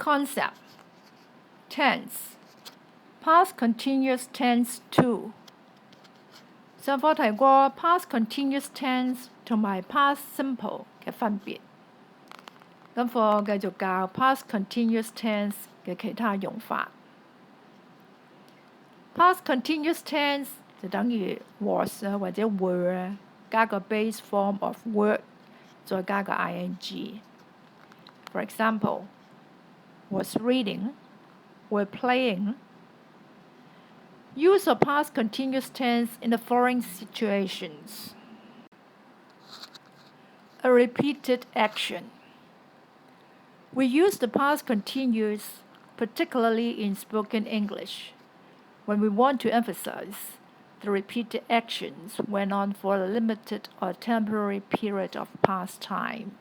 concept. Tense. Past continuous tense two. 上課提過 past continuous tense 同埋 past simple 嘅分別。今課繼續教 past continuous tense 嘅其他用法。Past continuous tense 就等於 was 或者 were 加個 base form of word 再加個 ing。For example, was reading, were playing. Use of past continuous tense in the following situations. A repeated action. We use the past continuous, particularly in spoken English, when we want to emphasize the repeated actions went on for a limited or temporary period of past time.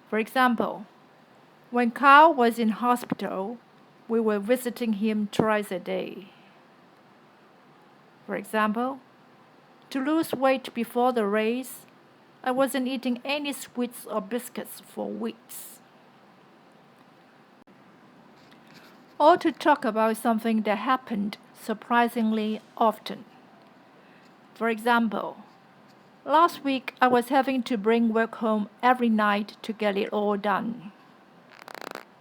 For example, when Carl was in hospital, we were visiting him twice a day. For example, to lose weight before the race, I wasn't eating any sweets or biscuits for weeks. Or to talk about something that happened surprisingly often. For example, last week I was having to bring work home every night to get it all done.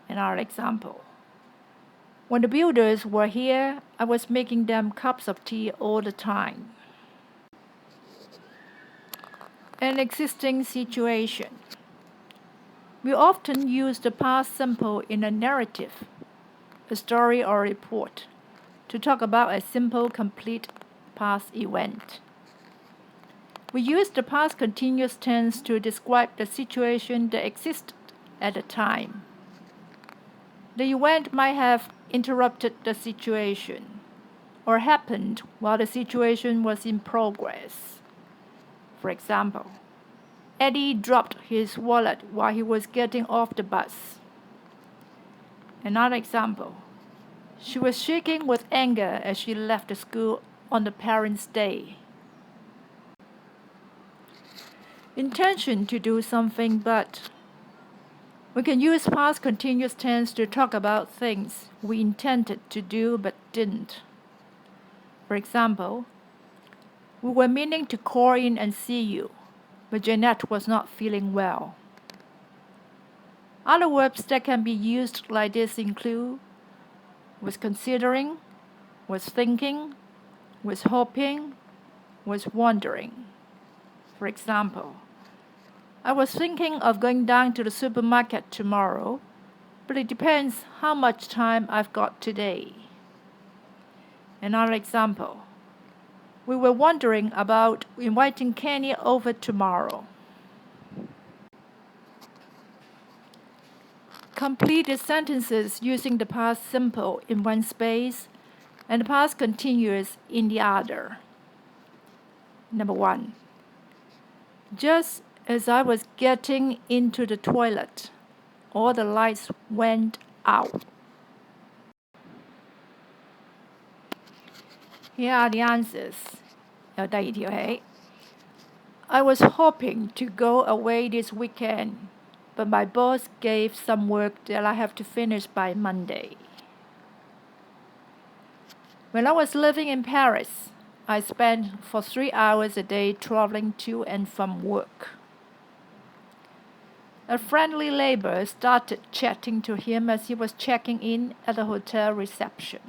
Another example. When the builders were here, I was making them cups of tea all the time. An existing situation. We often use the past simple in a narrative, a story or report, to talk about a simple, complete past event. We use the past continuous tense to describe the situation that existed at the time. The event might have interrupted the situation or happened while the situation was in progress. For example, Eddie dropped his wallet while he was getting off the bus. Another example, she was shaking with anger as she left the school on the Parents' Day. Intention to do something but. We can use past continuous tense to talk about things we intended to do but didn't. For example, we were meaning to call in and see you, but Jeanette was not feeling well. Other verbs that can be used like this include was considering, was thinking, was hoping, was wondering. For example, I was thinking of going down to the supermarket tomorrow, but it depends how much time I've got today. Another example. We were wondering about inviting Kenny over tomorrow. Complete the sentences using the past simple in one space and the past continuous in the other. Number 1. Just as I was getting into the toilet, all the lights went out. Here are the answers. 有第二條起 I was hoping to go away this weekend, but my boss gave some work that I have to finish by Monday. When I was living in Paris, I spent for 3 hours a day traveling to and from work. A friendly neighbor started chatting to him as he was checking in at the hotel reception.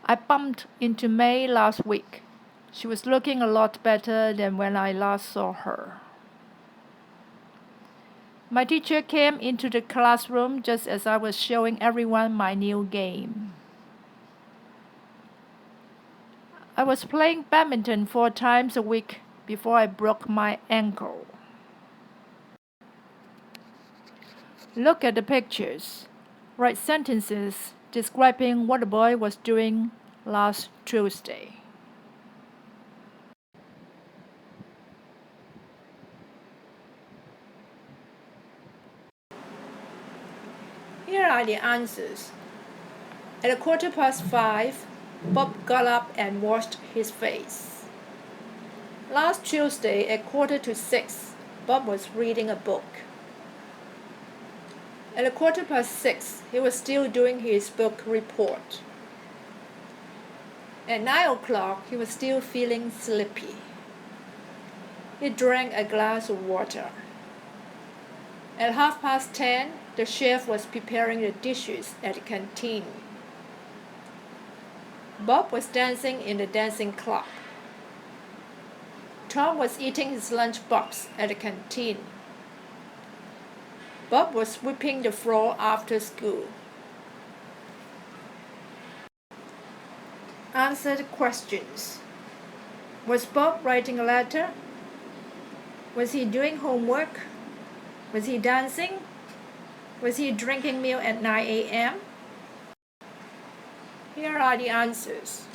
I bumped into May last week. She was looking a lot better than when I last saw her. My teacher came into the classroom just as I was showing everyone my new game. I was playing badminton 4 times a week before I broke my ankle. Look at the pictures. Write sentences describing what the boy was doing last Tuesday. Here are the answers. At 5:15, Bob got up and washed his face. Last Tuesday at 5:45, Bob was reading a book. At 6:15, he was still doing his book report. At 9 o'clock, he was still feeling sleepy. He drank a glass of water. At 10:30, the chef was preparing the dishes at the canteen. Bob was dancing in the dancing club. Tom was eating his lunchbox at the canteen. Bob was sweeping the floor after school. Answer the questions. Was Bob writing a letter? Was he doing homework? Was he dancing? Was he drinking milk at 9 a.m.? Here are the answers.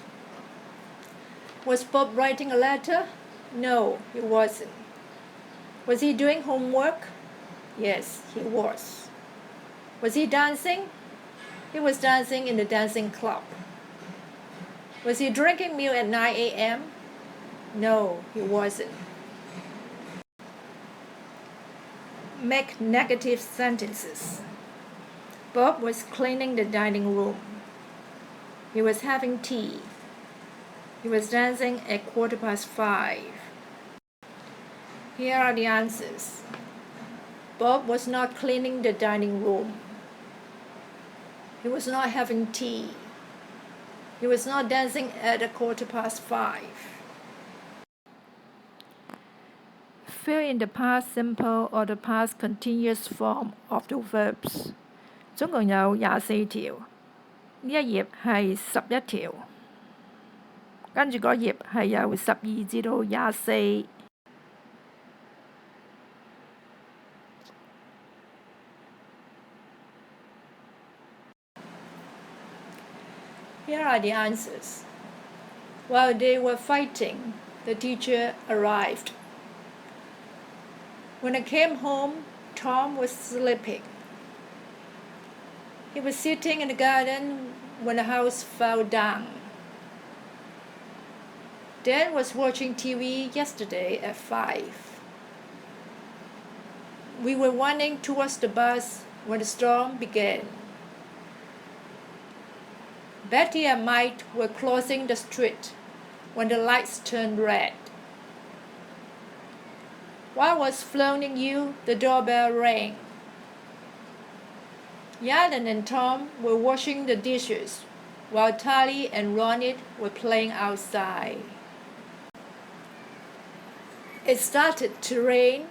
Was Bob writing a letter? No, he wasn't. Was he doing homework? Yes, he was. Was he dancing? He was dancing in the dancing club. Was he drinking milk at 9 a.m.? No, he wasn't. Make negative sentences. Bob was cleaning the dining room. He was having tea. He was dancing at 5:15. Here are the answers. Bob was not cleaning the dining room. He was not having tea. He was not dancing at 5:15. Fill in the past simple or the past continuous form of the verbs. 總共有24條，呢一頁係11條，跟住嗰頁係由12至到24。Here are the answers. While they were fighting, the teacher arrived. When I came home, Tom was sleeping. He was sitting in the garden when the house fell down. Dad was watching TV yesterday at 5. We were running towards the bus when the storm began. Betty and Mike were crossing the street when the lights turned red. While I was phoning you, the doorbell rang. Yaden and Tom were washing the dishes, while Tali and Ronit were playing outside. It started to rain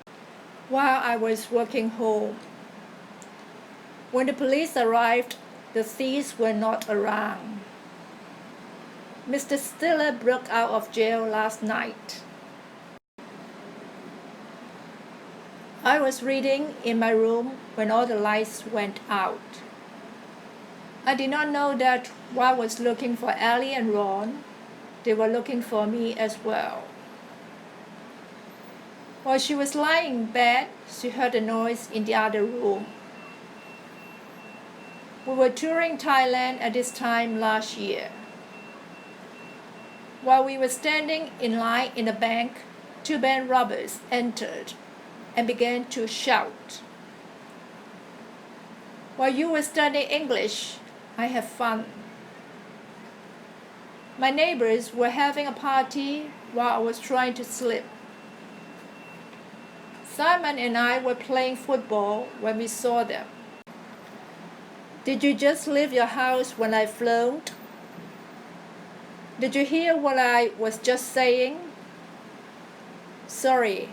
while I was walking home. When the police arrived, the thieves were not around. Mr. Stiller broke out of jail last night. I was reading in my room when all the lights went out. I did not know that while I was looking for Ellie and Ron, they were looking for me as well. While she was lying in bed, she heard a noise in the other room. We were touring Thailand at this time last year. While we were standing in line in a bank, 2 bank robbers entered and began to shout. While you were studying English, I had fun. My neighbors were having a party while I was trying to sleep. Simon and I were playing football when we saw them. Did you just leave your house when I floated? Did you hear what I was just saying? Sorry,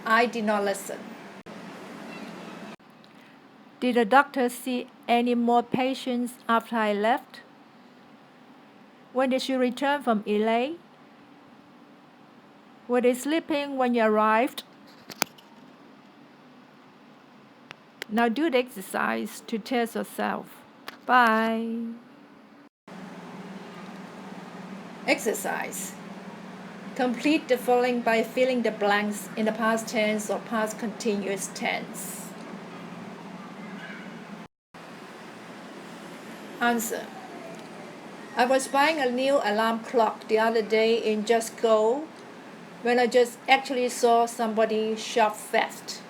I did not listen. Did the doctor see any more patients after I left? When did you return from LA? Were they sleeping when you arrived? Now do the exercise to test yourself. Bye. Exercise. Complete the following by filling the blanks in the past tense or past continuous tense. Answer. I was buying a new alarm clock the other day in Just Go when I just actually saw somebody shop theft.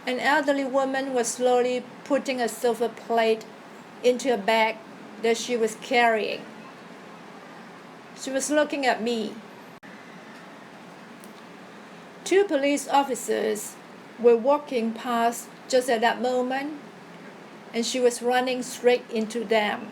An elderly woman was slowly putting a silver plate into a bag that she was carrying. She was looking at me. Two police officers were walking past just at that moment, and she was running straight into them.